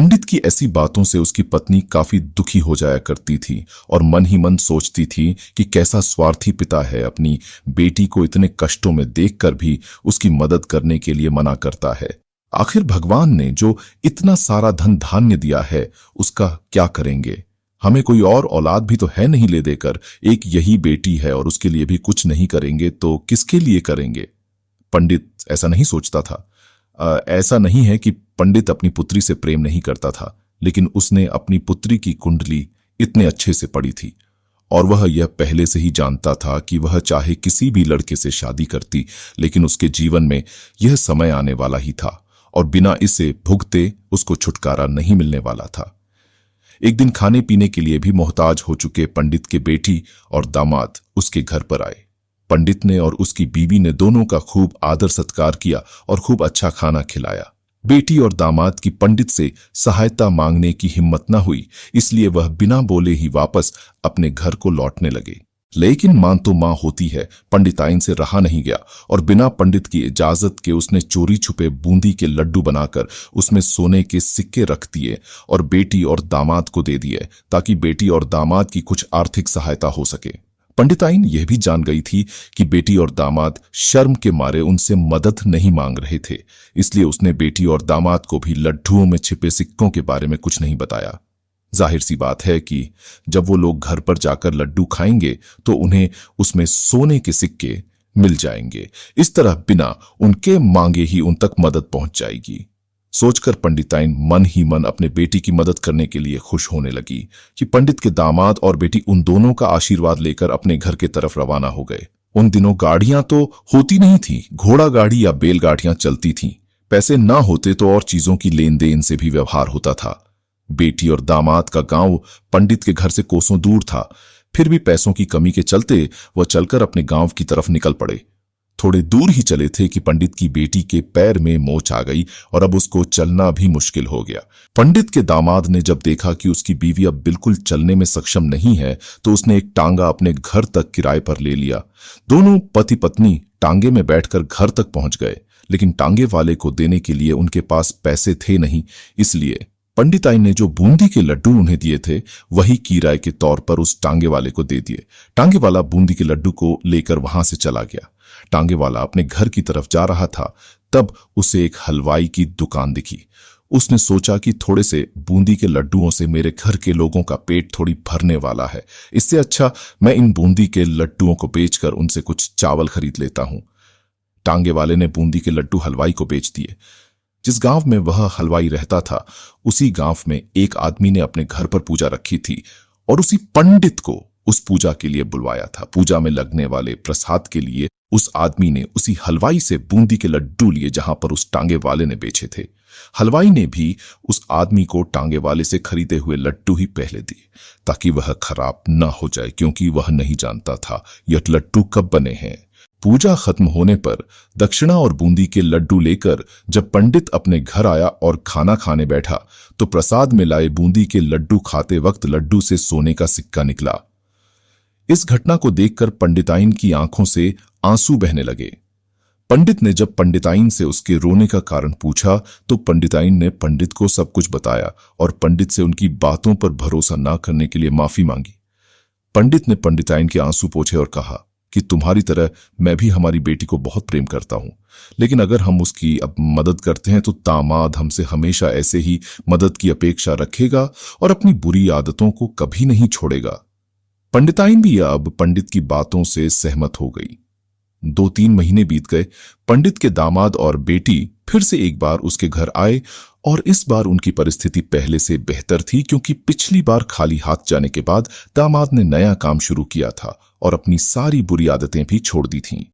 पंडित की ऐसी बातों से उसकी पत्नी काफी दुखी हो जाया करती थी और मन ही मन सोचती थी कि कैसा स्वार्थी पिता है, अपनी बेटी को इतने कष्टों में देखकर भी उसकी मदद करने के लिए मना करता है। आखिर भगवान ने जो इतना सारा धन धान्य दिया है उसका क्या करेंगे? हमें कोई और औलाद भी तो है नहीं ले देकर, एक यही बेटी है और उसके लिए भी कुछ नहीं करेंगे तो किसके लिए करेंगे? पंडित ऐसा नहीं सोचता था। ऐसा नहीं है कि पंडित अपनी पुत्री से प्रेम नहीं करता था, लेकिन उसने अपनी पुत्री की कुंडली इतने अच्छे से पढ़ी थी और वह यह पहले से ही जानता था कि वह चाहे किसी भी लड़के से शादी करती, लेकिन उसके जीवन में यह समय आने वाला ही था और बिना इसे भुगते उसको छुटकारा नहीं मिलने वाला था। एक दिन खाने पीने के लिए भी मोहताज हो चुके पंडित के बेटी और दामाद उसके घर पर आए। पंडित ने और उसकी बीवी ने दोनों का खूब आदर सत्कार किया और खूब अच्छा खाना खिलाया। बेटी और दामाद की पंडित से सहायता मांगने की हिम्मत न हुई, इसलिए वह बिना बोले ही वापस अपने घर को लौटने लगे। लेकिन मां तो मां होती है, पंडिताइन से रहा नहीं गया और बिना पंडित की इजाजत के उसने चोरी छुपे बूंदी के लड्डू बनाकर उसमें सोने के सिक्के रख दिए और बेटी और दामाद को दे दिए, ताकि बेटी और दामाद की कुछ आर्थिक सहायता हो सके। पंडिताइन यह भी जान गई थी कि बेटी और दामाद शर्म के मारे उनसे मदद नहीं मांग रहे थे, इसलिए उसने बेटी और दामाद को भी लड्डुओं में छिपे सिक्कों के बारे में कुछ नहीं बताया। जाहिर सी बात है कि जब वो लोग घर पर जाकर लड्डू खाएंगे तो उन्हें उसमें सोने के सिक्के मिल जाएंगे। इस तरह बिना उनके मांगे ही उन तक मदद पहुंच जाएगी। सोचकर पंडिताइन मन ही मन अपने बेटी की मदद करने के लिए खुश होने लगी कि पंडित के दामाद और बेटी उन दोनों का आशीर्वाद लेकर अपने घर की तरफ रवाना हो गए। उन दिनों गाड़ियां तो होती नहीं थी, घोड़ा गाड़ी या बैलगाड़ियां चलती थीं। पैसे ना होते तो और चीजों की लेन देन से भी व्यवहार होता था। बेटी और दामाद का गांव पंडित के घर से कोसों दूर था, फिर भी पैसों की कमी के चलते वह चलकर अपने गांव की तरफ निकल पड़े। थोड़े दूर ही चले थे कि पंडित की बेटी के पैर में मोच आ गई और अब उसको चलना भी मुश्किल हो गया। पंडित के दामाद ने जब देखा कि उसकी बीवी अब बिल्कुल चलने में सक्षम नहीं है, तो उसने एक टांगा अपने घर तक किराए पर ले लिया। दोनों पति पत्नी टांगे में बैठकर घर तक पहुंच गए, लेकिन टांगे वाले को देने के लिए उनके पास पैसे थे नहीं, इसलिए पंडिताइन ने जो बूंदी के लड्डू उन्हें दिए थे वही किराए के तौर पर उस टांगे वाले को दे दिए। टांगे वाला बूंदी के लड्डू को लेकर वहां से चला गया। टांगे वाला अपने घर की तरफ जा रहा था, तब उसे एक हलवाई की दुकान दिखी। उसने सोचा कि थोड़े से बूंदी के लड्डुओं से मेरे घर के लोगों का पेट थोड़ी भरने वाला है, इससे अच्छा मैं इन बूंदी के लड्डुओं को बेचकर उनसे कुछ चावल खरीद लेता हूं। टांगे वाले ने बूंदी के लड्डू हलवाई को बेच दिए। जिस गांव में वह हलवाई रहता था, उसी गांव में एक आदमी ने अपने घर पर पूजा रखी थी और उसी पंडित को उस पूजा के लिए बुलवाया था। पूजा में लगने वाले प्रसाद के लिए उस आदमी ने उसी हलवाई से बूंदी के लड्डू लिए जहां पर उस टांगे वाले ने बेचे थे। हलवाई ने भी उस आदमी को टांगे वाले से खरीदे हुए लड्डू ही पहले दिए, ताकि वह खराब न हो जाए, क्योंकि वह नहीं जानता था यह लड्डू कब बने हैं। पूजा खत्म होने पर दक्षिणा और बूंदी के लड्डू लेकर जब पंडित अपने घर आया और खाना खाने बैठा, तो प्रसाद में लाए बूंदी के लड्डू खाते वक्त लड्डू से सोने का सिक्का निकला। इस घटना को देखकर पंडिताइन की आंखों से आंसू बहने लगे। पंडित ने जब पंडिताइन से उसके रोने का कारण पूछा, तो पंडिताइन ने पंडित को सब कुछ बताया और पंडित से उनकी बातों पर भरोसा न करने के लिए माफी मांगी। पंडित ने पंडिताइन के आंसू पोंछे और कहा कि तुम्हारी तरह मैं भी हमारी बेटी को बहुत प्रेम करता हूं, लेकिन अगर हम उसकी अब मदद करते हैं तो दामाद हमसे हमेशा ऐसे ही मदद की अपेक्षा रखेगा और अपनी बुरी आदतों को कभी नहीं छोड़ेगा। पंडिताइन भी अब पंडित की बातों से सहमत हो गई। 2-3 महीने बीत गए। पंडित के दामाद और बेटी फिर से एक बार उसके घर आए और इस बार उनकी परिस्थिति पहले से बेहतर थी, क्योंकि पिछली बार खाली हाथ जाने के बाद दामाद ने नया काम शुरू किया था और अपनी सारी बुरी आदतें भी छोड़ दी थीं।